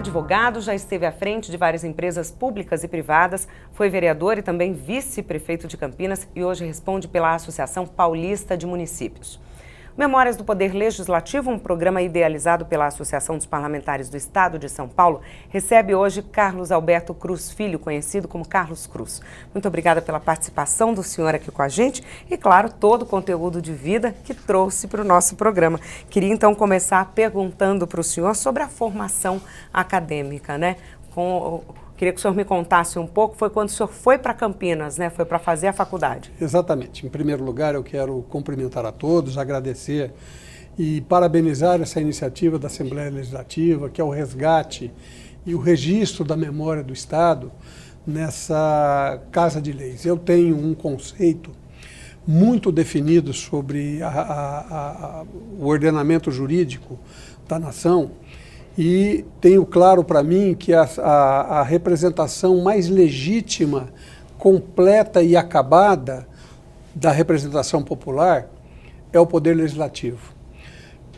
advogado, já esteve à frente de várias empresas públicas e privadas, foi vereador e também vice-prefeito de Campinas e hoje responde pela Associação Paulista de Municípios. Memórias do Poder Legislativo, um programa idealizado pela Associação dos Parlamentares do Estado de São Paulo, recebe hoje Carlos Alberto Cruz Filho, conhecido como Carlos Cruz. Muito obrigada pela participação do senhor aqui com a gente e, claro, todo o conteúdo de vida que trouxe para o nosso programa. Queria, então, começar perguntando para o senhor sobre a formação acadêmica, né? Queria que o senhor me contasse um pouco, foi quando o senhor foi para Campinas, né? Foi para fazer a faculdade. Exatamente. Em primeiro lugar, eu quero cumprimentar a todos, agradecer e parabenizar essa iniciativa da Assembleia Legislativa, que é o resgate e o registro da memória do Estado nessa Casa de Leis. Eu tenho um conceito muito definido sobre o ordenamento jurídico da nação, e tenho claro para mim que a representação mais legítima, completa e acabada da representação popular é o Poder Legislativo.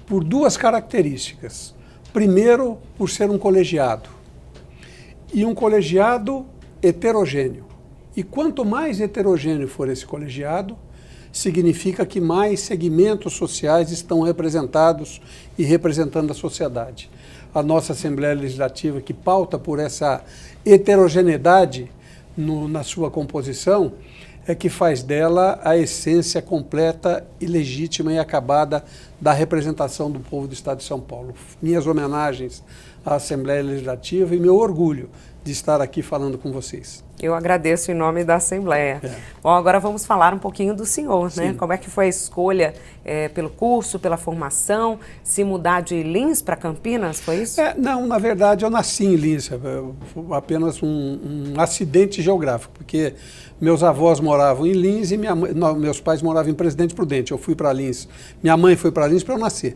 Por duas características. Primeiro, por ser um colegiado. E um colegiado heterogêneo. E quanto mais heterogêneo for esse colegiado, significa que mais segmentos sociais estão representados e representando a sociedade. A nossa Assembleia Legislativa, que pauta por essa heterogeneidade na sua composição, é que faz dela a essência completa e legítima e acabada da representação do povo do Estado de São Paulo. Minhas homenagens à Assembleia Legislativa e meu orgulho de estar aqui falando com vocês. Eu agradeço em nome da Assembleia. Bom, agora vamos falar um pouquinho do senhor, né? Sim. Como é que foi a escolha pelo curso, pela formação, se mudar de Lins para Campinas, foi isso? Não, na verdade eu nasci em Lins, foi apenas um acidente geográfico, porque meus avós moravam em Lins e meus pais moravam em Presidente Prudente. Eu fui para Lins, minha mãe foi para Lins para eu nascer.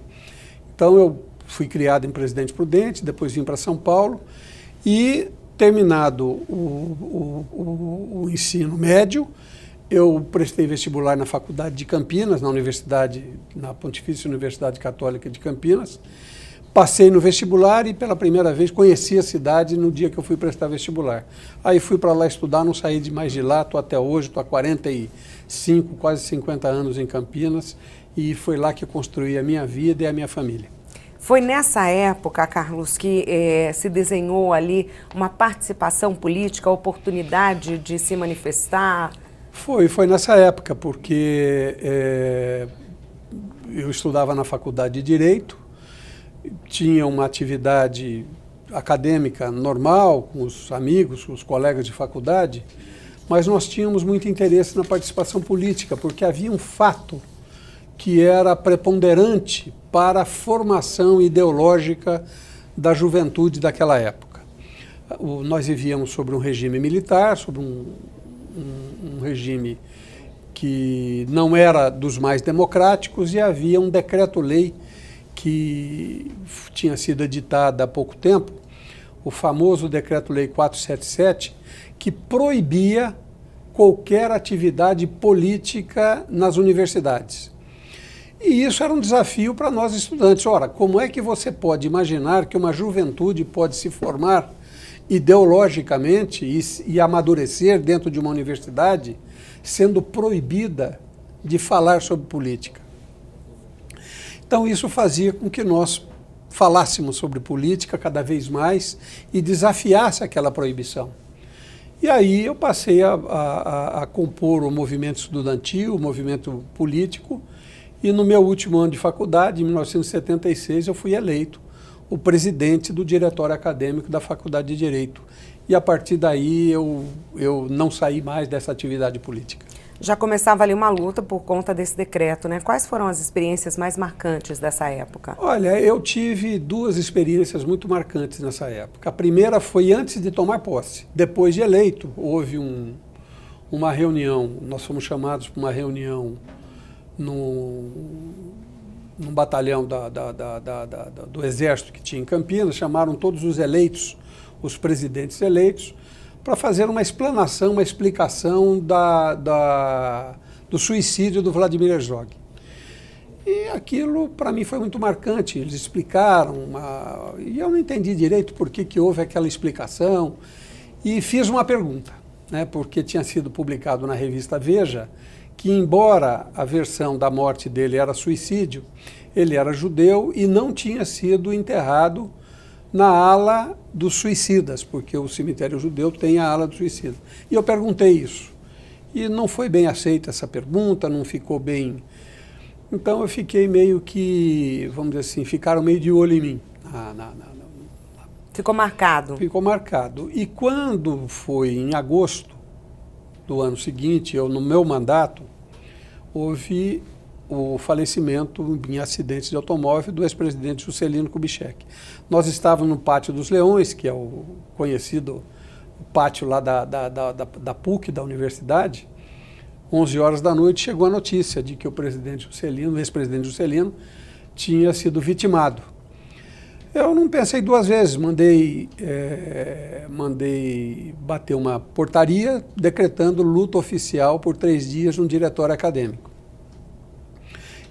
Então eu fui criado em Presidente Prudente, depois vim para São Paulo e, terminado o ensino médio, eu prestei vestibular na Faculdade de Campinas, na Pontifícia Universidade Católica de Campinas. Passei no vestibular e pela primeira vez conheci a cidade no dia que eu fui prestar vestibular. Aí fui para lá estudar, não saí mais de lá, estou até hoje, estou há 45, quase 50 anos em Campinas e foi lá que eu construí a minha vida e a minha família. Foi nessa época, Carlos, que se desenhou ali uma participação política, a oportunidade de se manifestar? Foi nessa época, porque eu estudava na Faculdade de Direito, tinha uma atividade acadêmica normal, com os amigos, com os colegas de faculdade, mas nós tínhamos muito interesse na participação política, porque havia um fato que era preponderante para a formação ideológica da juventude daquela época. Nós vivíamos sobre um regime militar, sobre um regime que não era dos mais democráticos e havia um decreto-lei que tinha sido editado há pouco tempo, o famoso Decreto-Lei 477, que proibia qualquer atividade política nas universidades. E isso era um desafio para nós estudantes. Ora, como é que você pode imaginar que uma juventude pode se formar ideologicamente e amadurecer dentro de uma universidade sendo proibida de falar sobre política? Então isso fazia com que nós falássemos sobre política cada vez mais e desafiasse aquela proibição. E aí eu passei a compor o movimento estudantil, o movimento político, e no meu último ano de faculdade, em 1976, eu fui eleito o presidente do diretório acadêmico da Faculdade de Direito. E a partir daí eu não saí mais dessa atividade política. Já começava ali uma luta por conta desse decreto, né? Quais foram as experiências mais marcantes dessa época? Olha, eu tive duas experiências muito marcantes nessa época. A primeira foi antes de tomar posse. Depois de eleito, houve uma reunião, nós fomos chamados para uma reunião num batalhão do Exército que tinha em Campinas, chamaram todos os eleitos, os presidentes eleitos, para fazer uma explanação, uma explicação do suicídio do Vladimir Herzog. E aquilo, para mim, foi muito marcante. Eles explicaram, e eu não entendi direito por que houve aquela explicação. E fiz uma pergunta, né, porque tinha sido publicado na revista Veja que, embora a versão da morte dele era suicídio, ele era judeu e não tinha sido enterrado na ala dos suicidas, porque o cemitério judeu tem a ala dos suicidas. E eu perguntei isso. E não foi bem aceita essa pergunta, não ficou bem... Então eu fiquei meio que, vamos dizer assim, ficaram meio de olho em mim. Ficou marcado? Ficou marcado. E quando foi em agosto do ano seguinte, no meu mandato, houve o falecimento em acidente de automóvel do ex-presidente Juscelino Kubitschek. Nós estávamos no Pátio dos Leões, que é o conhecido pátio lá da PUC, da universidade. 11 horas da noite chegou a notícia de que o ex-presidente Juscelino, tinha sido vitimado. Eu não pensei duas vezes, mandei bater uma portaria decretando luto oficial por 3 dias no diretório acadêmico.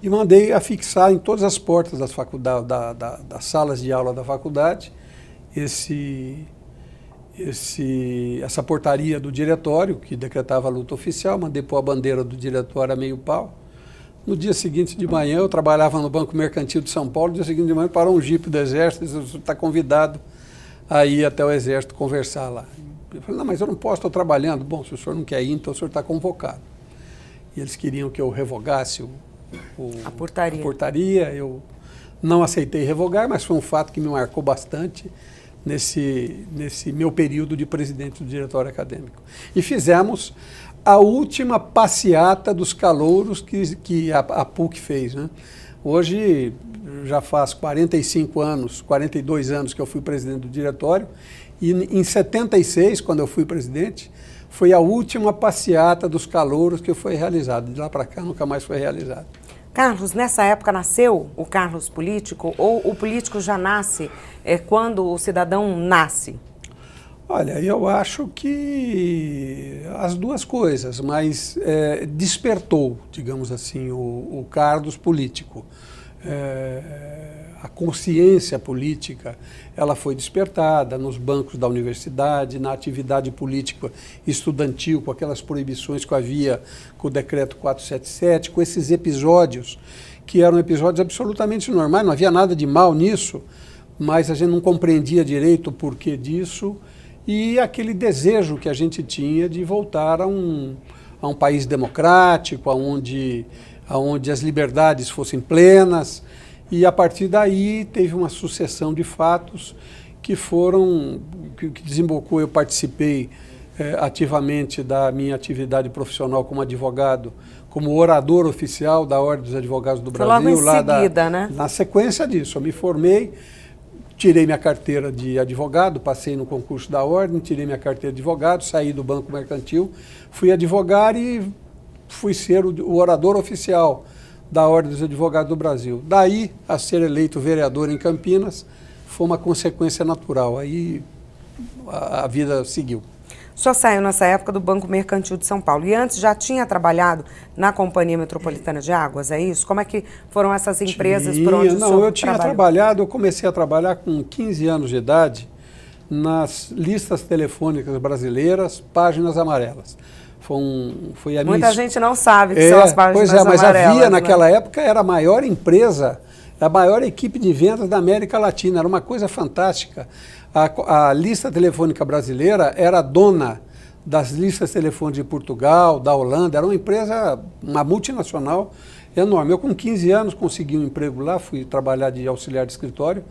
E mandei afixar em todas as portas das faculdades, das salas de aula da faculdade essa portaria do diretório, que decretava a luta oficial. Mandei pôr a bandeira do diretório a meio pau. No dia seguinte de manhã, eu trabalhava no Banco Mercantil de São Paulo. No dia seguinte de manhã, parou um jipe do Exército e disse: "Você está convidado a ir até o Exército conversar lá." Eu falei: "Não, mas eu não posso, estou trabalhando." "Bom, se o senhor não quer ir, então o senhor está convocado." E eles queriam que eu revogasse a portaria. Eu não aceitei revogar, mas foi um fato que me marcou bastante nesse meu período de presidente do diretório acadêmico. E fizemos a última passeata dos calouros que a PUC fez, né? Hoje já faz 42 anos que eu fui presidente do diretório, e em 76, quando eu fui presidente, foi a última passeata dos calouros que foi realizada. De lá para cá nunca mais foi realizada. Carlos, nessa época nasceu o Carlos político, ou o político já nasce quando o cidadão nasce? Olha, eu acho que as duas coisas, mas despertou, digamos assim, o Carlos político. A consciência política, ela foi despertada nos bancos da universidade, na atividade política estudantil, com aquelas proibições que havia com o decreto 477, com esses episódios, que eram episódios absolutamente normais, não havia nada de mal nisso, mas a gente não compreendia direito o porquê disso, e aquele desejo que a gente tinha de voltar a um país democrático, onde as liberdades fossem plenas. E a partir daí teve uma sucessão de fatos que desembocou. Eu participei ativamente da minha atividade profissional como advogado, como orador oficial da Ordem dos Advogados do Brasil. Logo em seguida, né? Na sequência disso, eu me formei, tirei minha carteira de advogado, passei no concurso da Ordem, tirei minha carteira de advogado, saí do Banco Mercantil, fui advogar e fui ser o orador oficial da Ordem dos Advogados do Brasil. Daí, a ser eleito vereador em Campinas, foi uma consequência natural. Aí a vida seguiu. O senhor saiu nessa época do Banco Mercantil de São Paulo. E antes já tinha trabalhado na Companhia Metropolitana de Águas, é isso? Como é que foram essas empresas por onde o senhor trabalhou? Eu tinha trabalhado, eu comecei a trabalhar com 15 anos de idade nas listas telefônicas brasileiras, páginas amarelas. Muita gente não sabe que são as páginas amarelas. Mas havia naquela época, era a maior empresa, a maior equipe de vendas da América Latina, era uma coisa fantástica. A lista telefônica brasileira era dona das listas telefônicas de Portugal, da Holanda, era uma empresa, uma multinacional enorme. Eu com 15 anos consegui um emprego lá, fui trabalhar de auxiliar de escritório,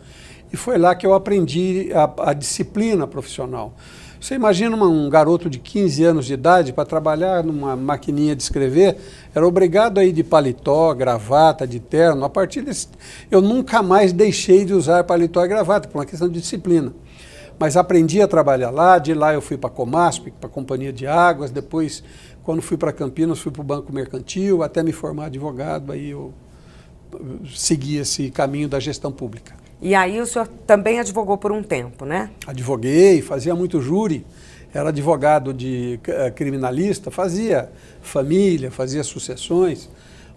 e foi lá que eu aprendi a disciplina profissional. Você imagina um garoto de 15 anos de idade para trabalhar numa maquininha de escrever, era obrigado a ir de paletó, gravata, de terno. A partir desse, eu nunca mais deixei de usar paletó e gravata, por uma questão de disciplina. Mas aprendi a trabalhar lá, de lá eu fui para a Comasp, para a Companhia de Águas, depois, quando fui para Campinas, fui para o Banco Mercantil, até me formar advogado, aí eu segui esse caminho da gestão pública. E aí o senhor também advogou por um tempo, né? Advoguei, fazia muito júri, era advogado de criminalista, fazia família, fazia sucessões,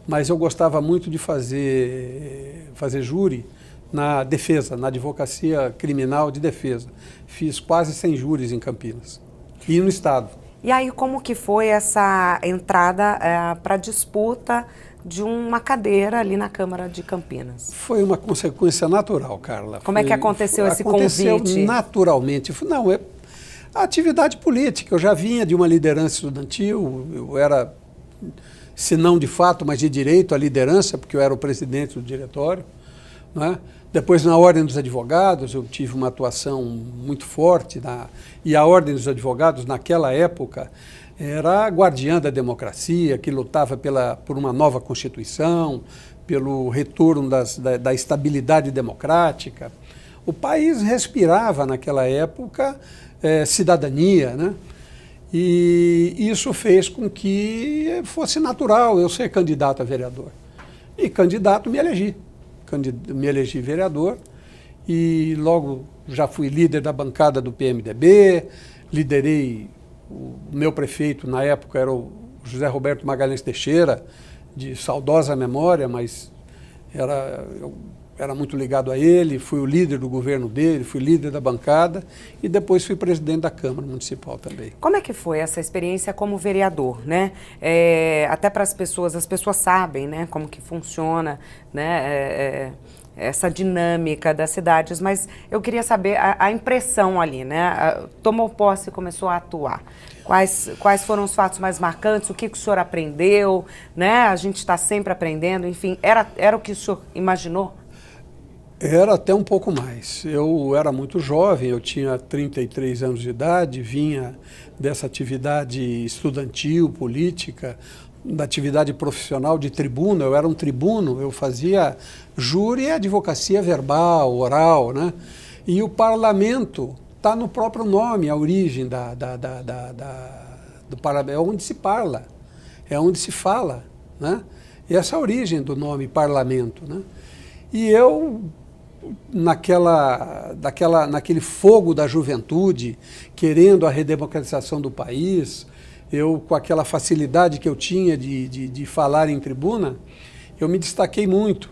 mas eu gostava muito de fazer júri na defesa, na advocacia criminal de defesa. Fiz quase 100 júris em Campinas e no Estado. E aí, como que foi essa entrada para a disputa de uma cadeira ali na Câmara de Campinas? Foi uma consequência natural, Carla. Como é que aconteceu esse convite? Aconteceu naturalmente. Não, é a atividade política. Eu já vinha de uma liderança estudantil, eu era, se não de fato, mas de direito, a liderança, porque eu era o presidente do diretório, não é? Depois, na Ordem dos Advogados, eu tive uma atuação muito forte, e a Ordem dos Advogados, naquela época, era a guardiã da democracia, que lutava por uma nova Constituição, pelo retorno da estabilidade democrática. O país respirava, naquela época, cidadania, né? E isso fez com que fosse natural eu ser candidato a vereador. E candidato, me elegi vereador e logo já fui líder da bancada do PMDB, liderei, o meu prefeito na época era o José Roberto Magalhães Teixeira, de saudosa memória, mas eu era muito ligado a ele, fui o líder do governo dele, fui líder da bancada e depois fui presidente da Câmara Municipal também. Como é que foi essa experiência como vereador, né? Até para as pessoas sabem, né, como que funciona, né, essa dinâmica das cidades, mas eu queria saber a impressão ali, né? Tomou posse e começou a atuar. Quais foram os fatos mais marcantes? O que o senhor aprendeu, né? A gente está sempre aprendendo, enfim, era o que o senhor imaginou? Era até um pouco mais. Eu era muito jovem, eu tinha 33 anos de idade, vinha dessa atividade estudantil, política, da atividade profissional de tribuna. Eu era um tribuno, eu fazia júri e advocacia verbal, oral, né? E o parlamento está no próprio nome, a origem do parlamento, é onde se parla, é onde se fala, né? E essa é a origem do nome parlamento, né? E eu, naquele fogo da juventude, querendo a redemocratização do país, eu, com aquela facilidade que eu tinha de falar em tribuna, eu me destaquei muito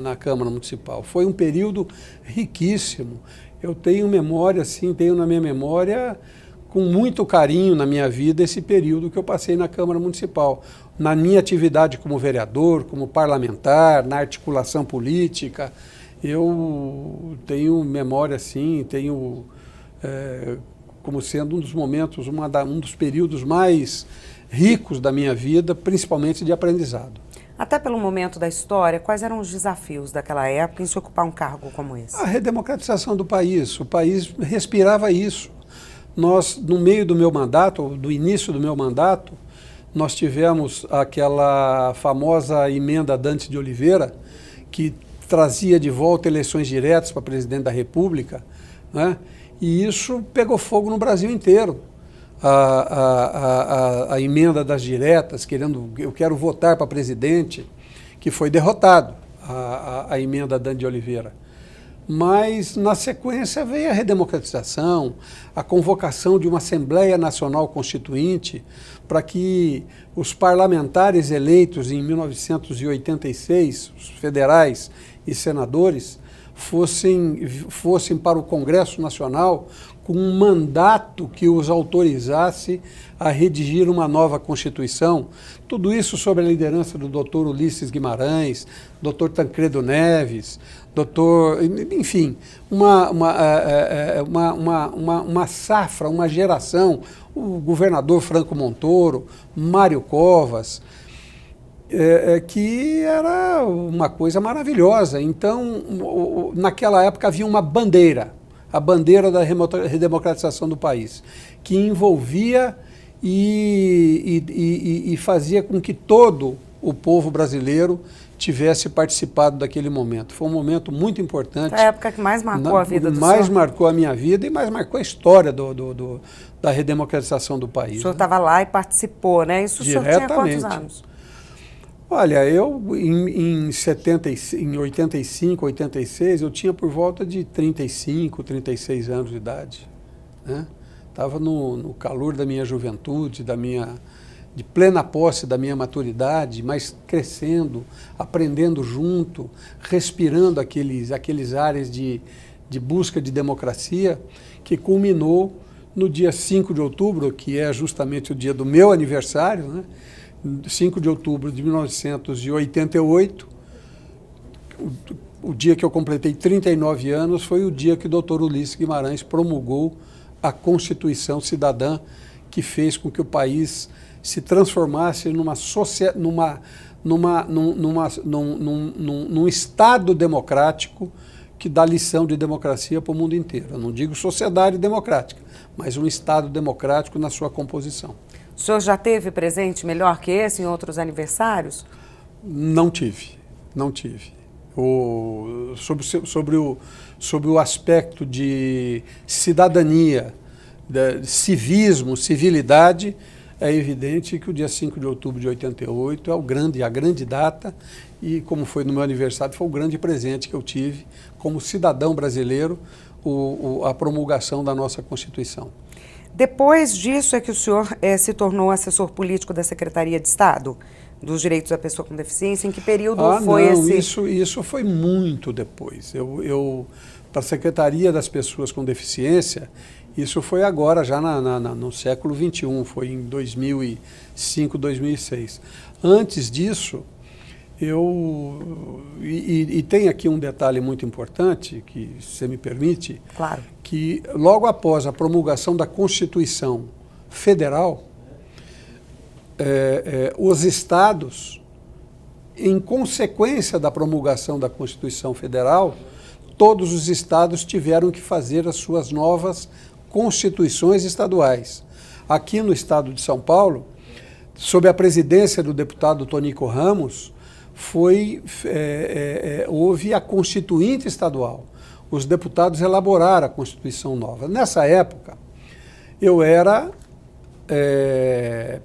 na Câmara Municipal. Foi um período riquíssimo. Eu tenho memória, sim, tenho na minha memória, com muito carinho na minha vida, esse período que eu passei na Câmara Municipal. Na minha atividade como vereador, como parlamentar, na articulação política, eu tenho memória, sim, tenho como sendo um dos momentos, um dos períodos mais ricos da minha vida, principalmente de aprendizado. Até pelo momento da história, quais eram os desafios daquela época em se ocupar um cargo como esse? A redemocratização do país. O país respirava isso. Nós, no meio do meu mandato, do início do meu mandato, nós tivemos aquela famosa emenda Dante de Oliveira, que trazia de volta eleições diretas para presidente da República, né? E isso pegou fogo no Brasil inteiro. A emenda das diretas, eu quero votar para presidente, que foi derrotado, a emenda Dante de Oliveira. Mas, na sequência, veio a redemocratização, a convocação de uma Assembleia Nacional Constituinte para que os parlamentares eleitos em 1986, os federais e senadores, fossem para o Congresso Nacional com um mandato que os autorizasse a redigir uma nova Constituição. Tudo isso sob a liderança do Dr. Ulisses Guimarães, Dr. Tancredo Neves, enfim, uma safra, uma geração, o governador Franco Montoro, Mário Covas, que era uma coisa maravilhosa. Então, naquela época havia uma bandeira, a bandeira da redemocratização do país, que envolvia e fazia com que todo o povo brasileiro tivesse participado daquele momento. Foi um momento muito importante. Foi a época que mais marcou a vida do senhor? Mais marcou a minha vida e mais marcou a história da redemocratização do país. O senhor estava lá e participou, né? Isso o senhor tinha quantos anos? Olha, eu em 85, 86, eu tinha por volta de 35, 36 anos de idade, né? Estava no calor da minha juventude, de plena posse da minha maturidade, mas crescendo, aprendendo junto, respirando aqueles ares de busca de democracia, que culminou no dia 5 de outubro, que é justamente o dia do meu aniversário, né? 5 de outubro de 1988, o dia que eu completei 39 anos, foi o dia que o Dr. Ulisses Guimarães promulgou a Constituição Cidadã, que fez com que o país se transformasse num Estado democrático que dá lição de democracia para o mundo inteiro. Eu não digo sociedade democrática, mas um Estado democrático na sua composição. O senhor já teve presente melhor que esse em outros aniversários? Não tive. Sobre o aspecto de cidadania, de civismo, civilidade, é evidente que o dia 5 de outubro de 88 é a grande data, e como foi no meu aniversário, foi o grande presente que eu tive como cidadão brasileiro, a promulgação da nossa Constituição. Depois disso é que o senhor se tornou assessor político da Secretaria de Estado dos Direitos da Pessoa com Deficiência. Em que período foi esse? Isso foi muito depois. Para a Secretaria das Pessoas com Deficiência, isso foi agora, já no século XXI, foi em 2005, 2006. Antes disso, tem aqui um detalhe muito importante, que se você me permite, claro, que logo após a promulgação da Constituição Federal, os estados, em consequência da promulgação da Constituição Federal, todos os estados tiveram que fazer as suas novas constituições estaduais. Aqui no estado de São Paulo, sob a presidência do deputado Tonico Ramos, houve a Constituinte Estadual. Os deputados elaboraram a Constituição nova. Nessa época, eu era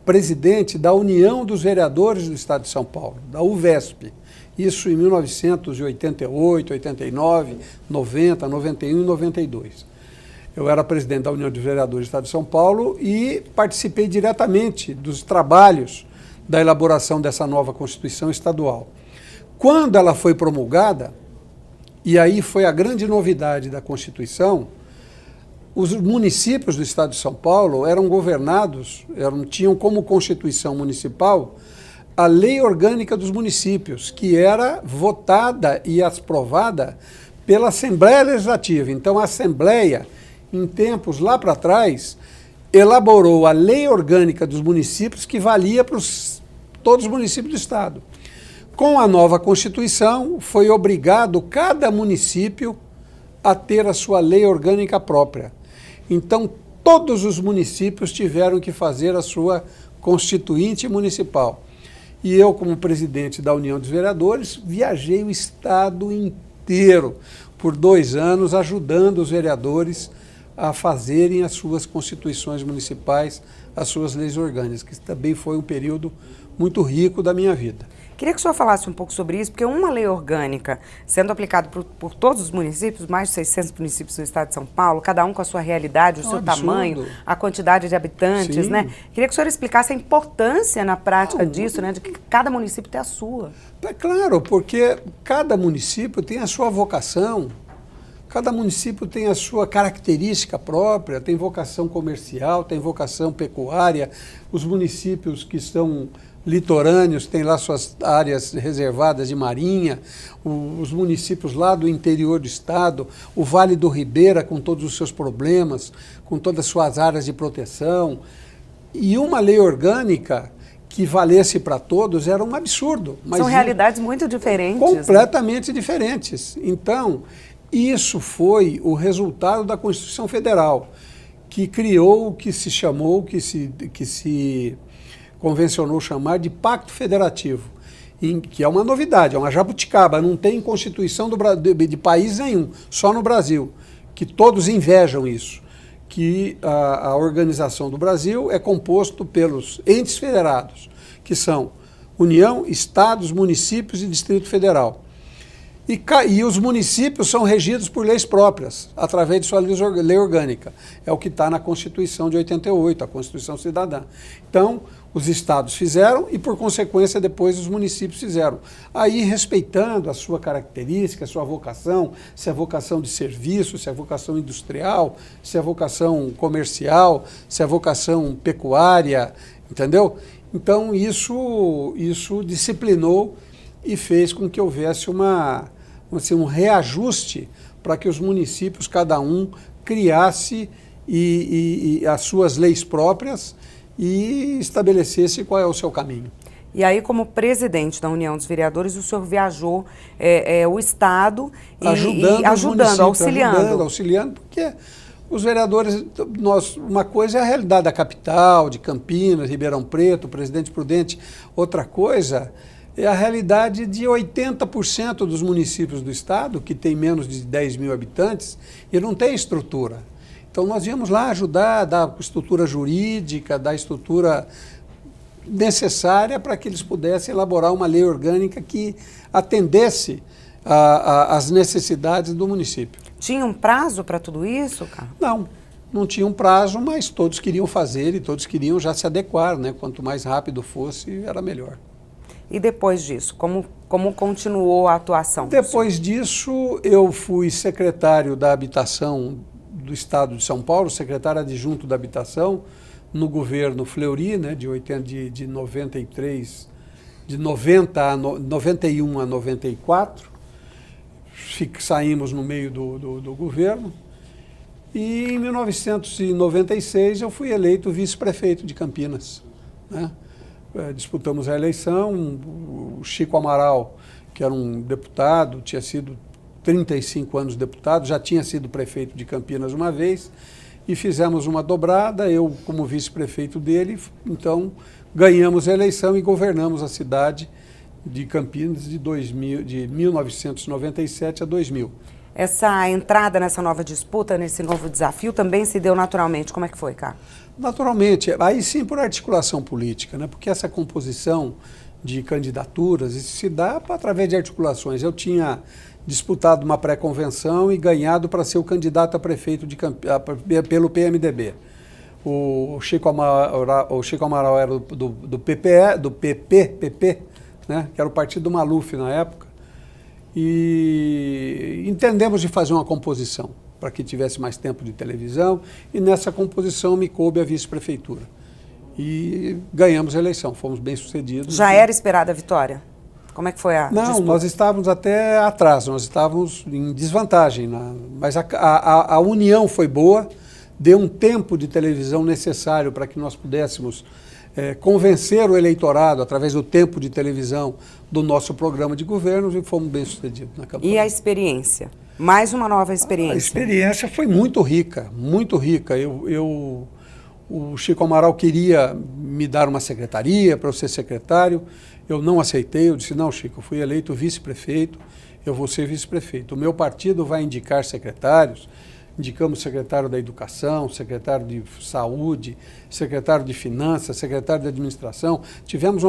presidente da União dos Vereadores do Estado de São Paulo, da UVESP. Isso em 1988, 89, 90, 91 e 92. Eu era presidente da União dos Vereadores do Estado de São Paulo e participei diretamente dos trabalhos da elaboração dessa nova Constituição Estadual. Quando ela foi promulgada, e aí foi a grande novidade da Constituição, os municípios do Estado de São Paulo eram governados, tinham como Constituição Municipal a Lei Orgânica dos Municípios, que era votada e aprovada pela Assembleia Legislativa. Então a Assembleia, em tempos lá para trás, elaborou a Lei Orgânica dos Municípios, que valia para todos os municípios do Estado. Com a nova Constituição, foi obrigado cada município a ter a sua lei orgânica própria. Então, todos os municípios tiveram que fazer a sua Constituinte Municipal. E eu, como presidente da União dos Vereadores, viajei o Estado inteiro por 2 anos, ajudando os vereadores a fazerem as suas constituições municipais, as suas leis orgânicas, que também foi um período muito rico da minha vida. Queria que o senhor falasse um pouco sobre isso, porque uma lei orgânica sendo aplicada por todos os municípios, mais de 600 municípios no estado de São Paulo, cada um com a sua realidade, o seu tamanho, a quantidade de habitantes, Sim. né? Queria que o senhor explicasse a importância na prática disso, né? De que cada município tem a sua. É claro, porque cada município tem a sua vocação, cada município tem a sua característica própria, tem vocação comercial, tem vocação pecuária, os municípios que estão litorâneos têm lá suas áreas reservadas de marinha, os municípios lá do interior do estado, o Vale do Ribeira com todos os seus problemas, com todas as suas áreas de proteção. E uma lei orgânica que valesse para todos era um absurdo. Mas são realidades muito diferentes. Completamente diferentes. Então, isso foi o resultado da Constituição Federal, que criou o que se chamou, que se convencionou chamar de Pacto Federativo, que é uma novidade, é uma jabuticaba, não tem Constituição de país nenhum, só no Brasil, que todos invejam isso, que a organização do Brasil é composto pelos entes federados, que são União, Estados, Municípios e Distrito Federal. E os municípios são regidos por leis próprias, através de sua lei orgânica. É o que está na Constituição de 88, a Constituição Cidadã. Então, os estados fizeram e, por consequência, depois os municípios fizeram. Aí, respeitando a sua característica, a sua vocação, se é vocação de serviço, se é vocação industrial, se é vocação comercial, se é vocação pecuária, entendeu? Então, isso disciplinou e fez com que houvesse um reajuste para que os municípios, cada um, criasse as suas leis próprias e estabelecesse qual é o seu caminho. E aí, como presidente da União dos Vereadores, o senhor viajou o Estado ajudando, auxiliando, porque os vereadores, uma coisa é a realidade da capital, de Campinas, Ribeirão Preto, Presidente Prudente, outra coisa é a realidade de 80% dos municípios do Estado, que tem menos de 10 mil habitantes, e não tem estrutura. Então, nós íamos lá ajudar, dar estrutura jurídica, dar estrutura necessária para que eles pudessem elaborar uma lei orgânica que atendesse às necessidades do município. Tinha um prazo para tudo isso, Carlos? Não tinha um prazo, mas todos queriam fazer e todos queriam já se adequar, né? Quanto mais rápido fosse, era melhor. E depois disso, como continuou a atuação? Depois disso, eu fui secretário da Habitação do Estado de São Paulo, secretário adjunto da Habitação, no governo Fleury, né, de 93, de 91 a 94. Saímos no meio do governo. E em 1996 eu fui eleito vice-prefeito de Campinas, né? Disputamos a eleição, o Chico Amaral, que era um deputado, tinha sido 35 anos deputado, já tinha sido prefeito de Campinas uma vez, e fizemos uma dobrada, eu como vice-prefeito dele, então ganhamos a eleição e governamos a cidade de Campinas de 1997 a 2000. Essa entrada nessa nova disputa, nesse novo desafio, também se deu naturalmente. Como é que foi, Carlos? Naturalmente, aí sim por articulação política, né? Porque essa composição de candidaturas se dá através de articulações. Eu tinha disputado uma pré-convenção e ganhado para ser o candidato a prefeito de Campinas pelo PMDB. O Chico Amaral era do PP, né? Que era o partido do Maluf na época. E entendemos de fazer uma composição para que tivesse mais tempo de televisão, e nessa composição me coube a vice-prefeitura. E ganhamos a eleição, fomos bem-sucedidos. Já era esperada a vitória? Como é que foi a disputa? Não, nós estávamos até atrás, nós estávamos em desvantagem, mas a união foi boa, deu um tempo de televisão necessário para que nós pudéssemos convencer o eleitorado, através do tempo de televisão, do nosso programa de governo, e fomos bem-sucedidos na campanha. E a experiência? Mais uma nova experiência? A experiência foi muito rica, muito rica. O Chico Amaral queria me dar uma secretaria para eu ser secretário, eu não aceitei, eu disse, não, Chico, eu fui eleito vice-prefeito, eu vou ser vice-prefeito. O meu partido vai indicar secretários, indicamos secretário da Educação, secretário de Saúde, secretário de Finanças, secretário de Administração. Tivemos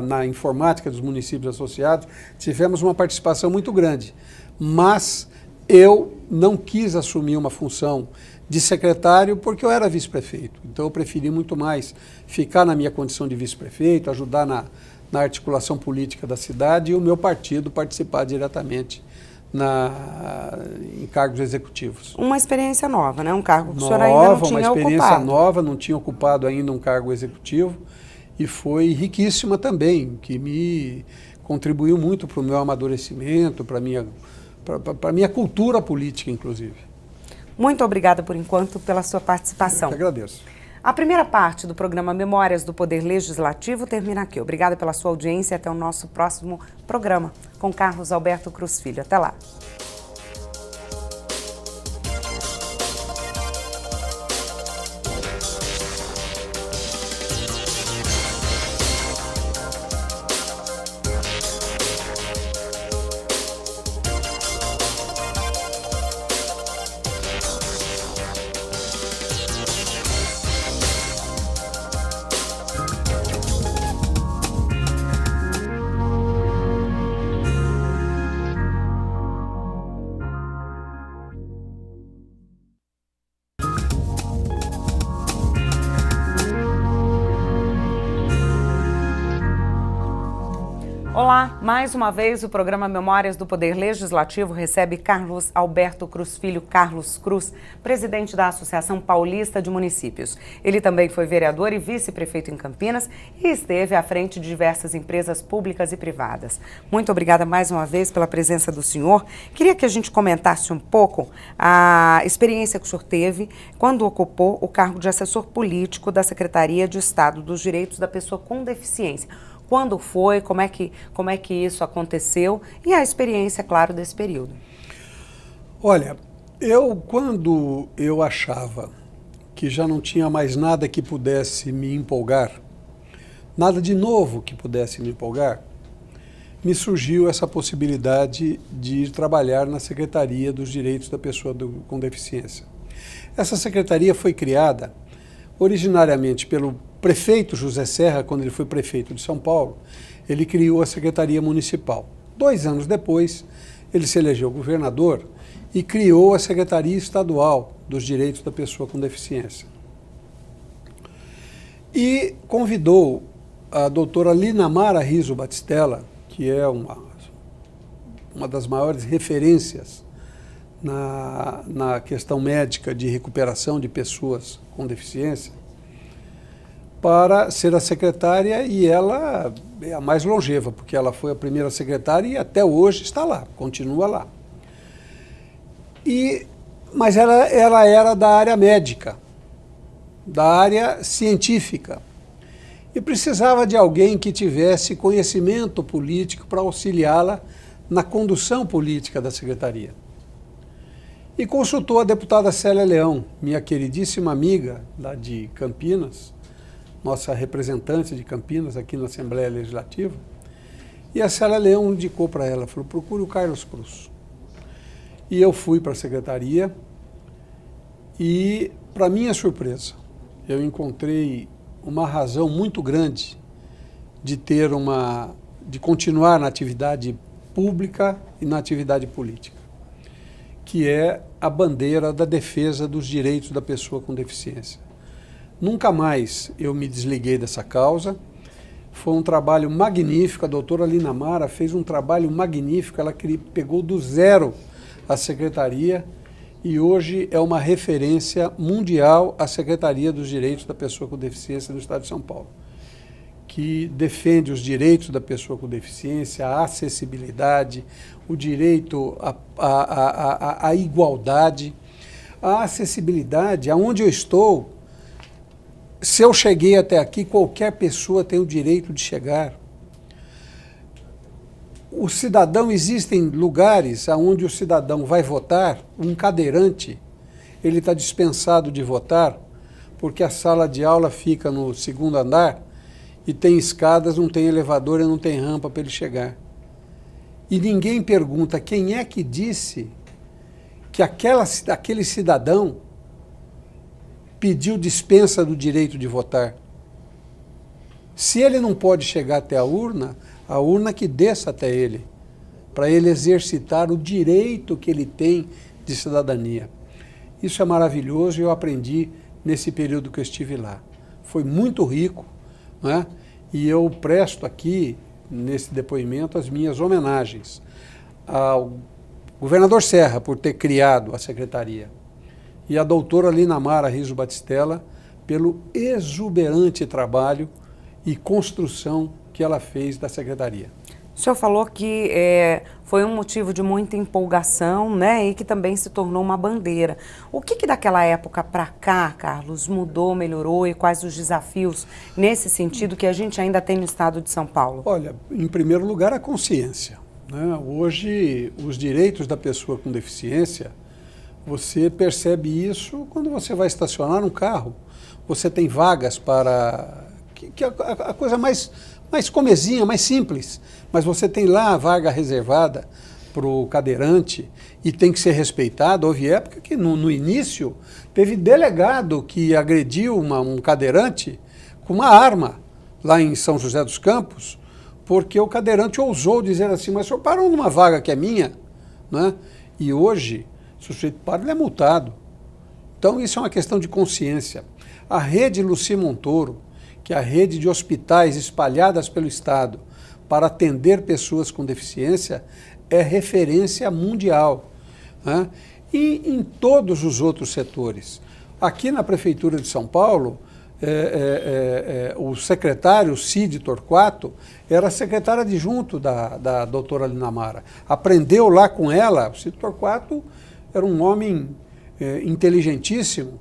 na informática dos municípios associados, tivemos uma participação muito grande, mas eu não quis assumir uma função de secretário porque eu era vice-prefeito. Então eu preferi muito mais ficar na minha condição de vice-prefeito, ajudar na articulação política da cidade e o meu partido participar diretamente em cargos executivos. Uma experiência nova, né? Um cargo que o senhor ainda não tinha ocupado. Uma experiência nova, não tinha ocupado ainda um cargo executivo, e foi riquíssima também, que me contribuiu muito para o meu amadurecimento, para a minha cultura política, inclusive. Muito obrigada, por enquanto, pela sua participação. Eu que agradeço. A primeira parte do programa Memórias do Poder Legislativo termina aqui. Obrigada pela sua audiência e até o nosso próximo programa com Carlos Alberto Cruz Filho. Até lá. Olá, mais uma vez o programa Memórias do Poder Legislativo recebe Carlos Alberto Cruz Filho, Carlos Cruz, presidente da Associação Paulista de Municípios. Ele também foi vereador e vice-prefeito em Campinas e esteve à frente de diversas empresas públicas e privadas. Muito obrigada mais uma vez pela presença do senhor. Queria que a gente comentasse um pouco a experiência que o senhor teve quando ocupou o cargo de assessor político da Secretaria de Estado dos Direitos da Pessoa com Deficiência. Quando foi, como é que isso aconteceu e a experiência, claro, desse período? Olha, quando eu achava que já não tinha mais nada que pudesse me empolgar, nada de novo que pudesse me empolgar, me surgiu essa possibilidade de ir trabalhar na Secretaria dos Direitos da Pessoa com Deficiência. Essa secretaria foi criada originariamente pelo prefeito José Serra, quando ele foi prefeito de São Paulo. Ele criou a Secretaria Municipal. 2 anos depois, ele se elegeu governador e criou a Secretaria Estadual dos Direitos da Pessoa com Deficiência. E convidou a doutora Linamara Riso Batistella, que é uma das maiores referências na questão médica de recuperação de pessoas com deficiência, para ser a secretária, e ela é a mais longeva, porque ela foi a primeira secretária e até hoje está lá, continua lá. Mas ela era da área médica, da área científica, e precisava de alguém que tivesse conhecimento político para auxiliá-la na condução política da secretaria. E consultou a deputada Célia Leão, minha queridíssima amiga lá de Campinas, nossa representante de Campinas aqui na Assembleia Legislativa, e a Célia Leão indicou para ela, falou, procure o Carlos Cruz. E eu fui para a secretaria e, para minha surpresa, eu encontrei uma razão muito grande de continuar na atividade pública e na atividade política, que é a bandeira da defesa dos direitos da pessoa com deficiência. Nunca mais eu me desliguei dessa causa. Foi um trabalho magnífico, a doutora Linamara fez um trabalho magnífico, ela pegou do zero a secretaria e hoje é uma referência mundial a Secretaria dos Direitos da Pessoa com Deficiência do Estado de São Paulo, que defende os direitos da pessoa com deficiência, a acessibilidade, o direito à igualdade, a acessibilidade, aonde eu estou. Se eu cheguei até aqui, qualquer pessoa tem o direito de chegar. O cidadão, existem lugares onde o cidadão vai votar, um cadeirante, ele está dispensado de votar, porque a sala de aula fica no 2º andar e tem escadas, não tem elevador e não tem rampa para ele chegar. E ninguém pergunta quem é que disse que aquele cidadão pediu dispensa do direito de votar. Se ele não pode chegar até a urna que desça até ele, para ele exercitar o direito que ele tem de cidadania. Isso é maravilhoso e eu aprendi nesse período que eu estive lá. Foi muito rico, né? E eu presto aqui, nesse depoimento, as minhas homenagens ao governador Serra por ter criado a secretaria, e a doutora Linamara Riso Batistella pelo exuberante trabalho e construção que ela fez da secretaria. O senhor falou que foi um motivo de muita empolgação, né, e que também se tornou uma bandeira. O que daquela época para cá, Carlos, mudou, melhorou e quais os desafios nesse sentido que a gente ainda tem no estado de São Paulo? Olha, em primeiro lugar, a consciência, né? Hoje, os direitos da pessoa com deficiência, você percebe isso quando você vai estacionar um carro. Você tem vagas para... a coisa mais comezinha, mais simples. Mas você tem lá a vaga reservada para o cadeirante e tem que ser respeitado. Houve época que no início teve delegado que agrediu um cadeirante com uma arma lá em São José dos Campos, porque o cadeirante ousou dizer assim, mas o senhor parou numa vaga que é minha, né? E hoje... se o sujeito para, ele é multado. Então, isso é uma questão de consciência. A rede Luci Montoro, que é a rede de hospitais espalhadas pelo Estado para atender pessoas com deficiência é referência mundial, né? E em todos os outros setores. Aqui na Prefeitura de São Paulo, o secretário Cid Torquato era secretário adjunto da doutora Lina Mara. Aprendeu lá com ela. O Cid Torquato era um homem inteligentíssimo,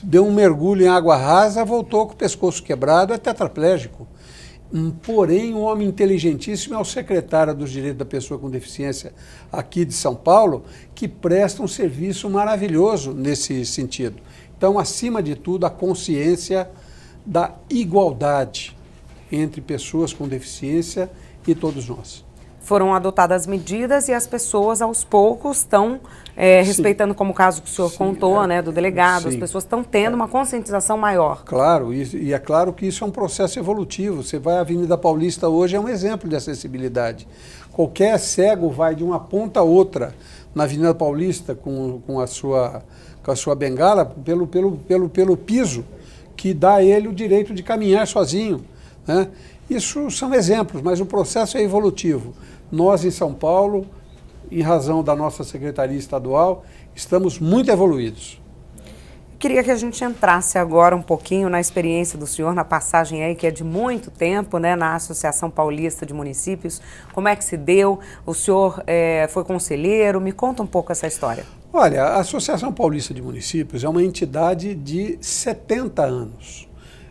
deu um mergulho em água rasa, voltou com o pescoço quebrado, é tetraplégico. Porém, um homem inteligentíssimo é o secretário dos Direitos da Pessoa com Deficiência aqui de São Paulo, que presta um serviço maravilhoso nesse sentido. Então, acima de tudo, a consciência da igualdade entre pessoas com deficiência e todos nós. Foram adotadas medidas e as pessoas, aos poucos, estão respeitando, como o caso que o senhor contou, né, do delegado, as pessoas estão tendo uma conscientização maior. Claro, e é claro que isso é um processo evolutivo. Você vai à Avenida Paulista hoje, é um exemplo de acessibilidade. Qualquer cego vai de uma ponta a outra na Avenida Paulista com a sua bengala pelo piso que dá a ele o direito de caminhar sozinho, né? Isso são exemplos, mas o processo é evolutivo. Nós, em São Paulo, em razão da nossa Secretaria Estadual, estamos muito evoluídos. Queria que a gente entrasse agora um pouquinho na experiência do senhor, na passagem aí, que é de muito tempo, né, na Associação Paulista de Municípios. Como é que se deu? O senhor foi conselheiro? Me conta um pouco essa história. Olha, a Associação Paulista de Municípios é uma entidade de 70 anos.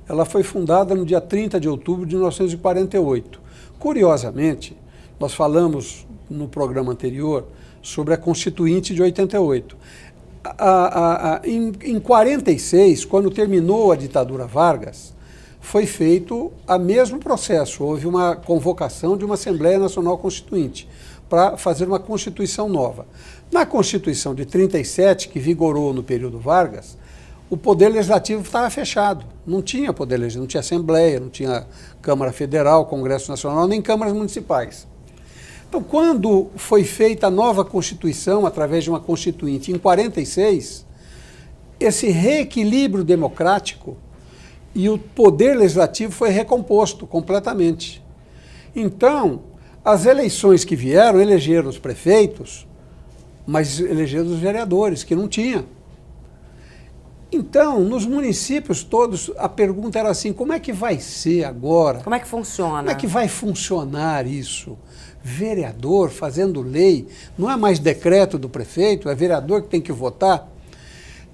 Ela foi fundada no dia 30 de outubro de 1948. Curiosamente, nós falamos no programa anterior sobre a Constituinte de 88. Em 46, quando terminou a ditadura Vargas, foi feito o mesmo processo. Houve uma convocação de uma Assembleia Nacional Constituinte para fazer uma Constituição nova. Na Constituição de 37, que vigorou no período Vargas, o Poder Legislativo estava fechado. Não tinha Poder Legislativo, não tinha Assembleia, não tinha Câmara Federal, Congresso Nacional, nem câmaras municipais. Então, quando foi feita a nova Constituição, através de uma Constituinte, em 46, esse reequilíbrio democrático e o Poder Legislativo foi recomposto completamente. Então, as eleições que vieram elegeram os prefeitos, mas elegeram os vereadores, que não tinha. Então, nos municípios todos, a pergunta era assim, como é que vai ser agora? Como é que funciona? Como é que vai funcionar isso? Vereador fazendo lei, não é mais decreto do prefeito, é vereador que tem que votar.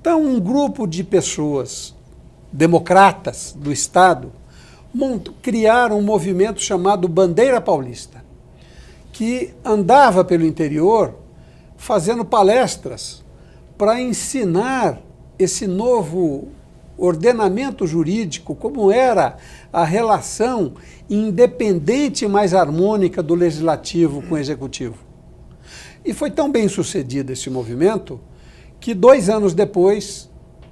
Então, um grupo de pessoas democratas do Estado criaram um movimento chamado Bandeira Paulista, que andava pelo interior fazendo palestras para ensinar esse novo ordenamento jurídico, como era a relação independente e mais harmônica do legislativo com o executivo. E foi tão bem sucedido esse movimento que 2 anos depois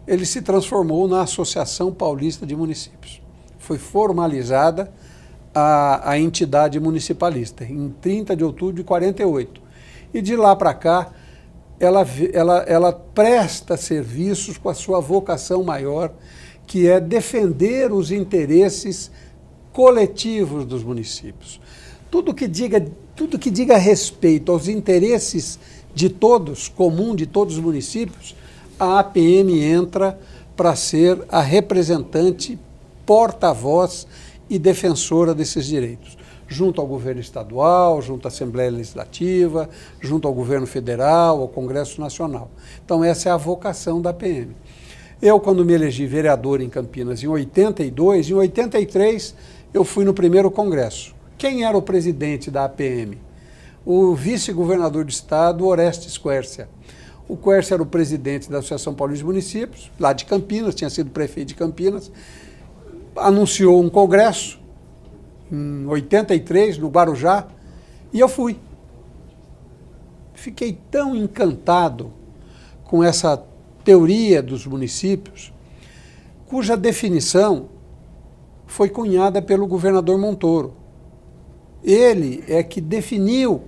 ele se transformou na Associação Paulista de Municípios. Foi formalizada a entidade municipalista em 30 de outubro de 48. E de lá para cá, ela presta serviços com a sua vocação maior, que é defender os interesses coletivos dos municípios. Tudo que diga respeito aos interesses de todos, comum de todos os municípios, a APM entra para ser a representante, porta-voz e defensora desses direitos, junto ao governo estadual, junto à Assembleia Legislativa, junto ao governo federal, ao Congresso Nacional. Então essa é a vocação da APM. Eu, quando me elegi vereador em Campinas em 82, em 83 eu fui no primeiro congresso. Quem era o presidente da APM? O vice-governador do estado, Orestes Quércia. O Quércia era o presidente da Associação Paulista de Municípios, lá de Campinas, tinha sido prefeito de Campinas, anunciou um congresso em 83, no Guarujá, e eu fui. Fiquei tão encantado com essa teoria dos municípios, cuja definição foi cunhada pelo governador Montoro. Ele é que definiu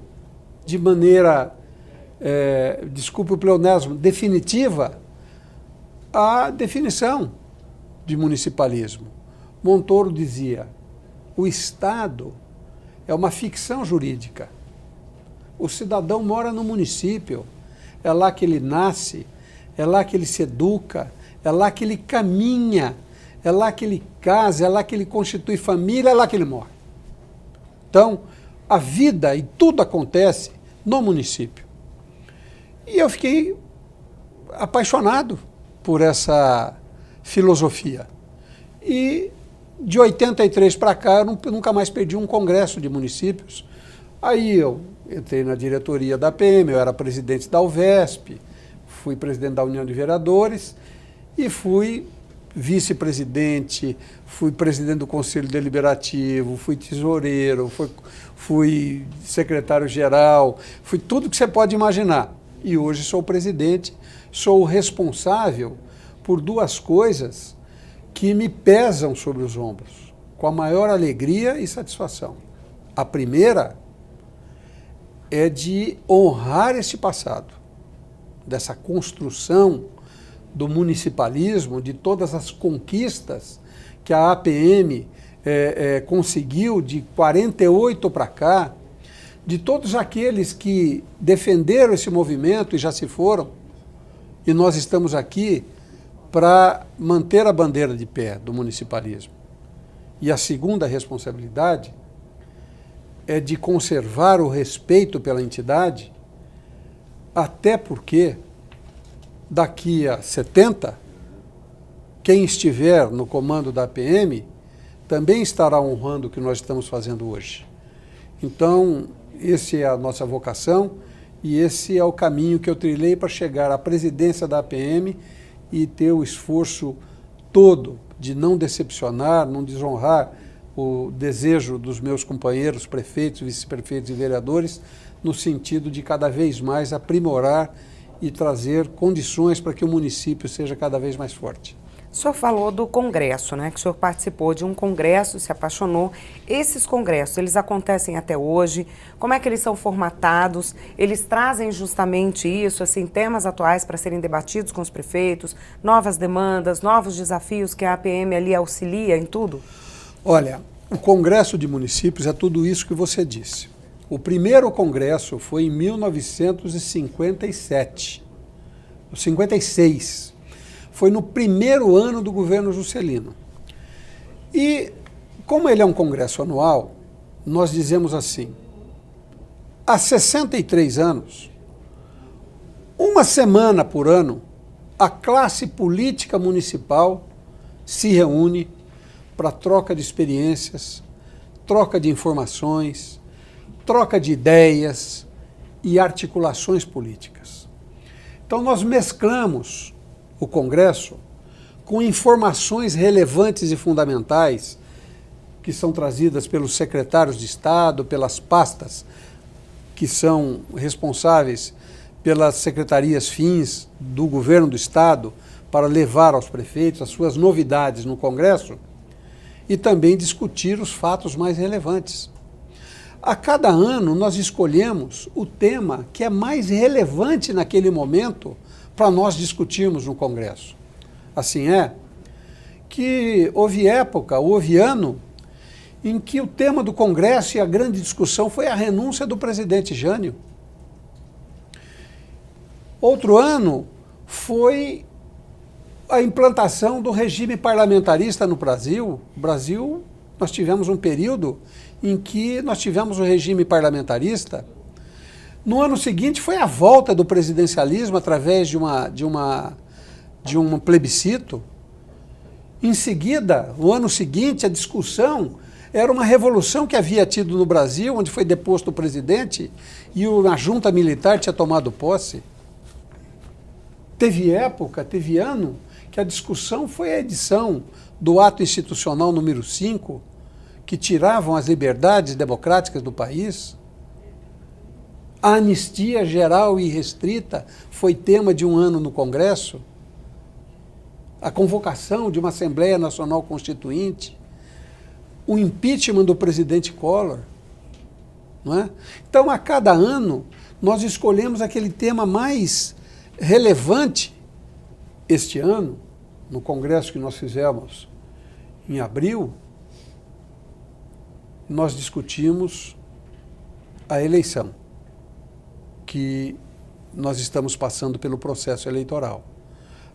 de maneira, desculpe o pleonasmo, definitiva, a definição de municipalismo. Montoro dizia: o Estado é uma ficção jurídica. O cidadão mora no município, é lá que ele nasce, é lá que ele se educa, é lá que ele caminha, é lá que ele casa, é lá que ele constitui família, é lá que ele morre. Então, a vida e tudo acontece no município. E eu fiquei apaixonado por essa filosofia. E de 83 para cá, eu nunca mais perdi um congresso de municípios. Aí eu entrei na diretoria da APM, eu era presidente da UVESP, fui presidente da União de Vereadores e fui vice-presidente, fui presidente do Conselho Deliberativo, fui tesoureiro, fui secretário-geral, fui tudo que você pode imaginar. E hoje sou presidente, sou o responsável por duas coisas que me pesam sobre os ombros, com a maior alegria e satisfação. A primeira é de honrar esse passado, dessa construção do municipalismo, de todas as conquistas que a APM conseguiu de 48 para cá, de todos aqueles que defenderam esse movimento e já se foram, e nós estamos aqui para manter a bandeira de pé do municipalismo. E a segunda responsabilidade é de conservar o respeito pela entidade, até porque daqui a 70, quem estiver no comando da APM também estará honrando o que nós estamos fazendo hoje. Então, essa é a nossa vocação e esse é o caminho que eu trilhei para chegar à presidência da APM e ter o esforço todo de não decepcionar, não desonrar o desejo dos meus companheiros, prefeitos, vice-prefeitos e vereadores, no sentido de cada vez mais aprimorar e trazer condições para que o município seja cada vez mais forte. O senhor falou do congresso, né? Que o senhor participou de um congresso, se apaixonou. Esses congressos, eles acontecem até hoje? Como é que eles são formatados? Eles trazem justamente isso, assim, temas atuais para serem debatidos com os prefeitos, novas demandas, novos desafios que a APM ali auxilia em tudo? Olha, o Congresso de Municípios é tudo isso que você disse. O primeiro congresso foi em 1957, 56. Foi no primeiro ano do governo Juscelino. E, como ele é um congresso anual, nós dizemos assim, há 63 anos, uma semana por ano, a classe política municipal se reúne para troca de experiências, troca de informações, troca de ideias e articulações políticas. Então nós mesclamos o Congresso com informações relevantes e fundamentais que são trazidas pelos secretários de Estado, pelas pastas que são responsáveis pelas secretarias fins do governo do Estado para levar aos prefeitos as suas novidades no Congresso e também discutir os fatos mais relevantes. A cada ano nós escolhemos o tema que é mais relevante naquele momento para nós discutirmos no Congresso. Assim é que houve ano, em que o tema do Congresso e a grande discussão foi a renúncia do presidente Jânio. Outro ano foi a implantação do regime parlamentarista no Brasil. No Brasil, nós tivemos um período em que nós tivemos o regime parlamentarista. No ano seguinte foi a volta do presidencialismo através de um plebiscito. Em seguida, no ano seguinte, a discussão era uma revolução que havia tido no Brasil, onde foi deposto o presidente e a junta militar tinha tomado posse. Teve ano, que a discussão foi a edição do ato institucional número 5, que tiravam as liberdades democráticas do país. A anistia geral e restrita foi tema de um ano no Congresso. A convocação de uma Assembleia Nacional Constituinte. O impeachment do presidente Collor. Não é? Então, a cada ano, nós escolhemos aquele tema mais relevante. Este ano, no congresso que nós fizemos em abril, nós discutimos a eleição, que nós estamos passando pelo processo eleitoral,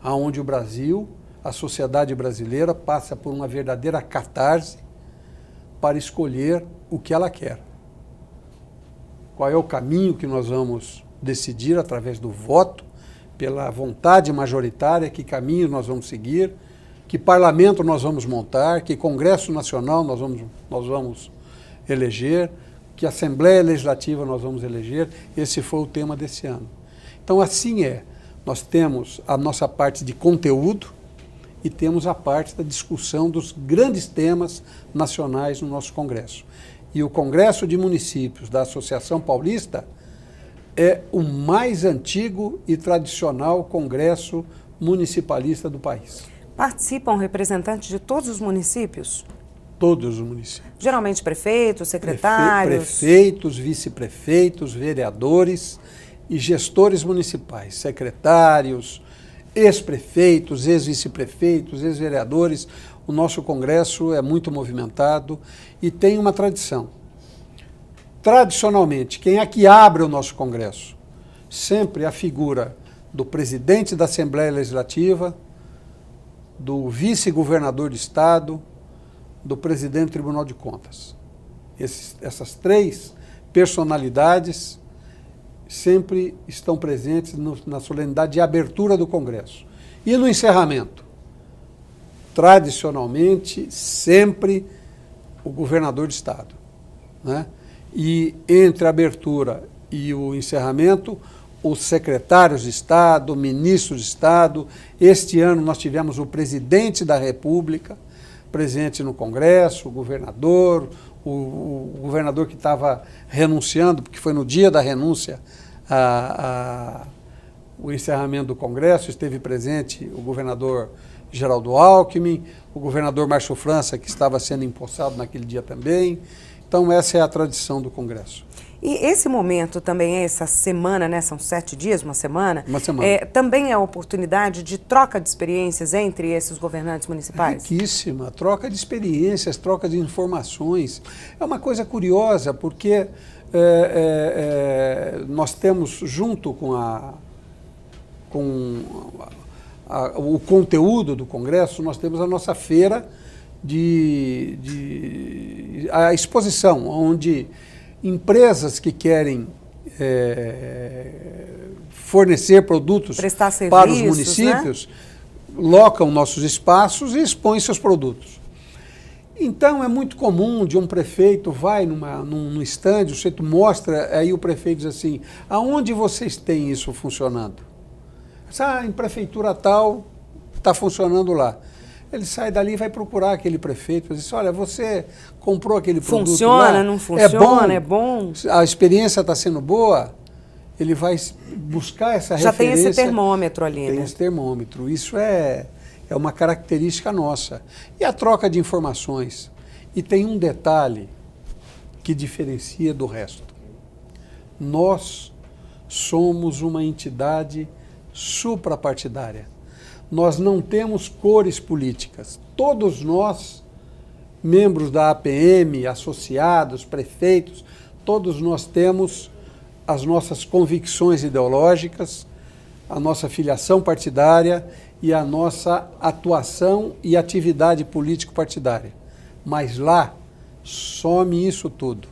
onde o Brasil, a sociedade brasileira, passa por uma verdadeira catarse para escolher o que ela quer. Qual é o caminho que nós vamos decidir através do voto, pela vontade majoritária, que caminho nós vamos seguir, que parlamento nós vamos montar, que Congresso Nacional nós vamos eleger, que Assembleia Legislativa nós vamos eleger. Esse foi o tema desse ano. Então, assim nós temos a nossa parte de conteúdo e temos a parte da discussão dos grandes temas nacionais no nosso Congresso. E o Congresso de Municípios da Associação Paulista é o mais antigo e tradicional congresso municipalista do país. Participam representantes de todos os municípios? Todos os municípios. Geralmente prefeitos, secretários? Prefeitos, vice-prefeitos, vereadores e gestores municipais, secretários, ex-prefeitos, ex-vice-prefeitos, ex-vereadores. O nosso congresso é muito movimentado e tem uma tradição. Tradicionalmente, quem é que abre o nosso congresso? Sempre a figura do presidente da Assembleia Legislativa, do vice-governador de Estado, do presidente do Tribunal de Contas. Essas três personalidades sempre estão presentes na solenidade de abertura do Congresso. E no encerramento? Tradicionalmente, sempre o governador de Estado, né? E entre a abertura e o encerramento, os secretários de Estado, ministros de Estado. Este ano nós tivemos o presidente da República presente no Congresso, o governador que estava renunciando, porque foi no dia da renúncia o encerramento do Congresso, esteve presente o governador Geraldo Alckmin, o governador Márcio França, que estava sendo empossado naquele dia também. Então, essa é a tradição do Congresso. E esse momento também, essa semana, né? São 7 dias, uma semana. Uma semana. Também é a oportunidade de troca de experiências entre esses governantes municipais? Riquíssima, troca de experiências, troca de informações. É uma coisa curiosa, porque nós temos, junto com o conteúdo do Congresso, nós temos a nossa feira a exposição, onde empresas que querem fornecer produtos para os municípios, né, locam nossos espaços e expõem seus produtos. Então, é muito comum de um prefeito vai num estande, o sujeito mostra, aí o prefeito diz assim: aonde vocês têm isso funcionando? Em prefeitura tal, está funcionando lá. Ele sai dali e vai procurar aquele prefeito e diz: olha, você comprou aquele produto funciona, lá, não funciona, é bom? A experiência está sendo boa? Ele vai buscar essa referência. Já tem esse termômetro ali, tem, né? Esse termômetro. Isso é uma característica nossa. E a troca de informações. E tem um detalhe que diferencia do resto. Nós somos uma entidade suprapartidária. Nós não temos cores políticas. Todos nós, membros da APM, associados, prefeitos, todos nós temos as nossas convicções ideológicas, a nossa filiação partidária e a nossa atuação e atividade político-partidária. Mas lá, some isso tudo.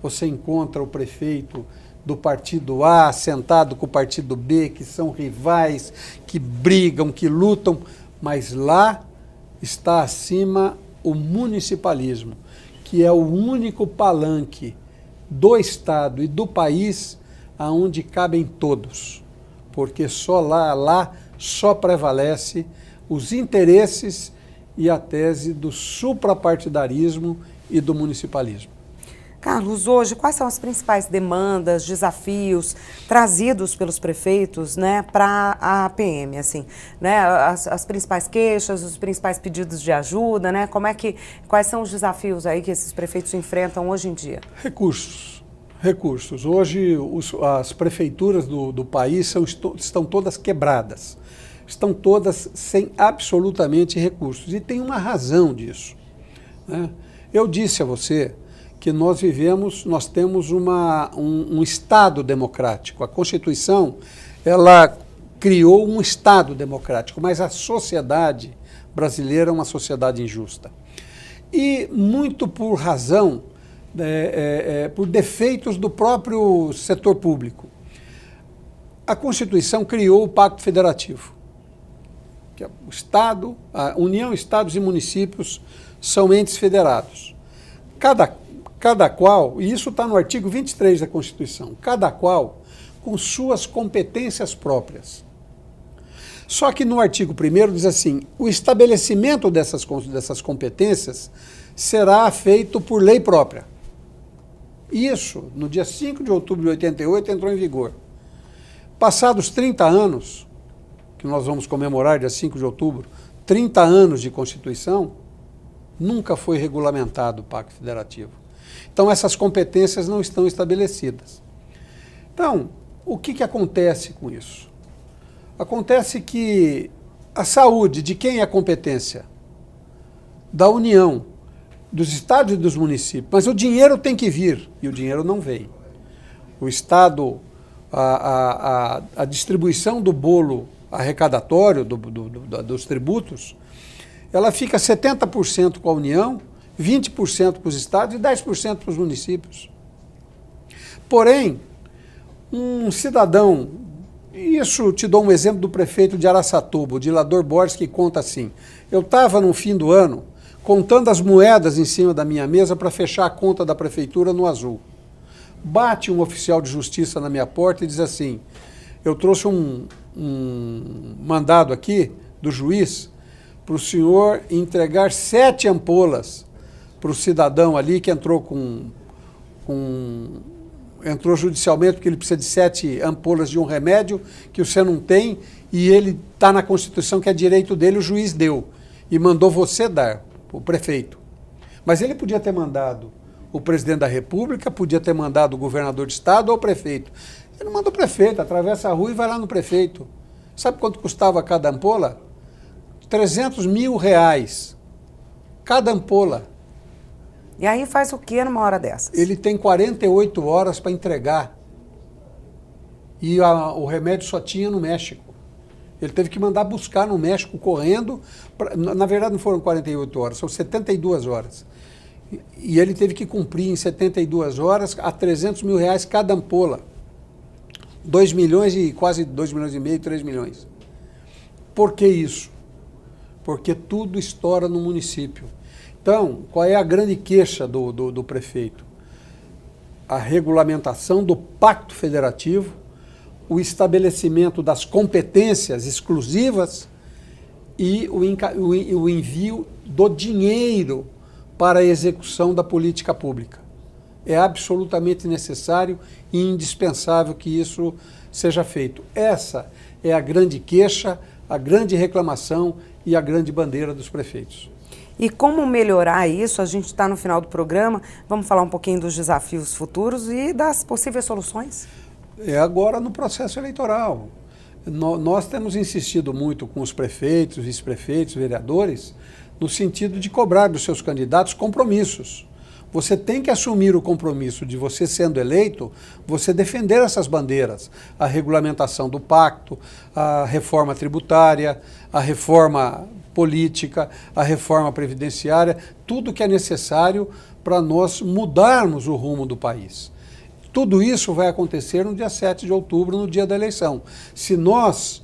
Você encontra o prefeito do partido A sentado com o partido B, que são rivais, que brigam, que lutam, mas lá está acima o municipalismo, que é o único palanque do Estado e do país aonde cabem todos, porque só lá só prevalece os interesses e a tese do suprapartidarismo e do municipalismo. Carlos, hoje, quais são as principais demandas, desafios trazidos pelos prefeitos, né, para a APM, assim, né, as principais queixas, os principais pedidos de ajuda, né, quais são os desafios aí que esses prefeitos enfrentam hoje em dia? Recursos. Hoje, as prefeituras do país estão todas quebradas, estão todas sem absolutamente recursos, e tem uma razão disso, né? Eu disse a você que nós vivemos, nós temos um Estado democrático. A Constituição, ela criou um Estado democrático, mas a sociedade brasileira é uma sociedade injusta. E muito por razão, por defeitos do próprio setor público. A Constituição criou o Pacto Federativo, que é o Estado, a União, Estados e Municípios são entes federados. Cada qual, e isso está no artigo 23 da Constituição, cada qual com suas competências próprias. Só que no artigo 1º diz assim, o estabelecimento dessas competências será feito por lei própria. Isso, no dia 5 de outubro de 88, entrou em vigor. Passados 30 anos, que nós vamos comemorar dia 5 de outubro, 30 anos de Constituição, nunca foi regulamentado o Pacto Federativo. Então, essas competências não estão estabelecidas. Então, o que acontece com isso? Acontece que a saúde, de quem é a competência? Da União, dos estados e dos municípios. Mas o dinheiro tem que vir, e o dinheiro não vem. O Estado, a distribuição do bolo arrecadatório, dos tributos, ela fica 70% com a União, 20% para os estados e 10% para os municípios. Porém, um cidadão, isso te dou um exemplo do prefeito de Araçatuba, o Dilador Borges, que conta assim, eu estava no fim do ano contando as moedas em cima da minha mesa para fechar a conta da prefeitura no azul. Bate um oficial de justiça na minha porta e diz assim, eu trouxe um mandado aqui do juiz para o senhor entregar 7 ampolas para o cidadão ali que entrou entrou judicialmente porque ele precisa de 7 ampolas de um remédio que você não tem e ele está na Constituição que é direito dele, o juiz deu e mandou você dar, o prefeito. Mas ele podia ter mandado o presidente da República, podia ter mandado o governador de estado ou o prefeito. Ele não manda o prefeito, atravessa a rua e vai lá no prefeito. Sabe quanto custava cada ampola? 300 mil reais. Cada ampola. E aí faz o que numa hora dessas? Ele tem 48 horas para entregar. E o remédio só tinha no México. Ele teve que mandar buscar no México correndo. Na verdade não foram 48 horas, são 72 horas. E ele teve que cumprir em 72 horas a 300 mil reais cada ampola. 2 milhões e quase 2 milhões e meio, 3 milhões. Por que isso? Porque tudo estoura no município. Então, qual é a grande queixa do prefeito? A regulamentação do Pacto Federativo, o estabelecimento das competências exclusivas e o envio do dinheiro para a execução da política pública. É absolutamente necessário e indispensável que isso seja feito. Essa é a grande queixa, a grande reclamação e a grande bandeira dos prefeitos. E como melhorar isso? A gente está no final do programa, vamos falar um pouquinho dos desafios futuros e das possíveis soluções? É agora no processo eleitoral. Nós temos insistido muito com os prefeitos, vice-prefeitos, vereadores, no sentido de cobrar dos seus candidatos compromissos. Você tem que assumir o compromisso de você sendo eleito, você defender essas bandeiras, a regulamentação do pacto, a reforma tributária, a reforma política, a reforma previdenciária, tudo que é necessário para nós mudarmos o rumo do país. Tudo isso vai acontecer no dia 7 de outubro, no dia da eleição. Se nós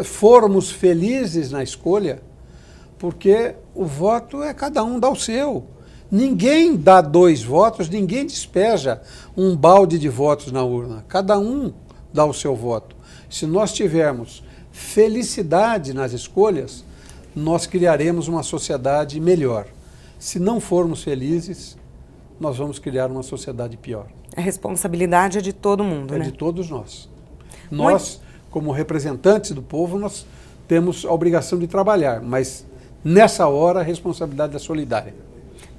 formos felizes na escolha, porque o voto é cada um dá o seu. Ninguém dá 2 votos, ninguém despeja um balde de votos na urna. Cada um dá o seu voto. Se nós tivermos felicidade nas escolhas, nós criaremos uma sociedade melhor. Se não formos felizes, nós vamos criar uma sociedade pior. A responsabilidade é de todo mundo, né? É de todos nós. Nós, como representantes do povo, nós temos a obrigação de trabalhar, mas nessa hora a responsabilidade é solidária.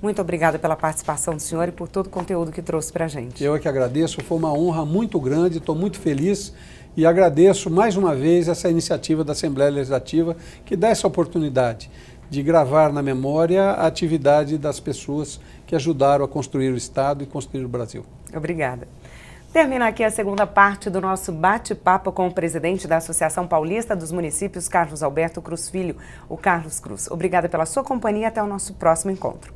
Muito obrigada pela participação do senhor e por todo o conteúdo que trouxe para a gente. Eu é que agradeço, foi uma honra muito grande, estou muito feliz e agradeço mais uma vez essa iniciativa da Assembleia Legislativa que dá essa oportunidade de gravar na memória a atividade das pessoas que ajudaram a construir o Estado e construir o Brasil. Obrigada. Termina aqui a segunda parte do nosso bate-papo com o presidente da Associação Paulista dos Municípios, Carlos Alberto Cruz Filho, o Carlos Cruz. Obrigada pela sua companhia e até o nosso próximo encontro.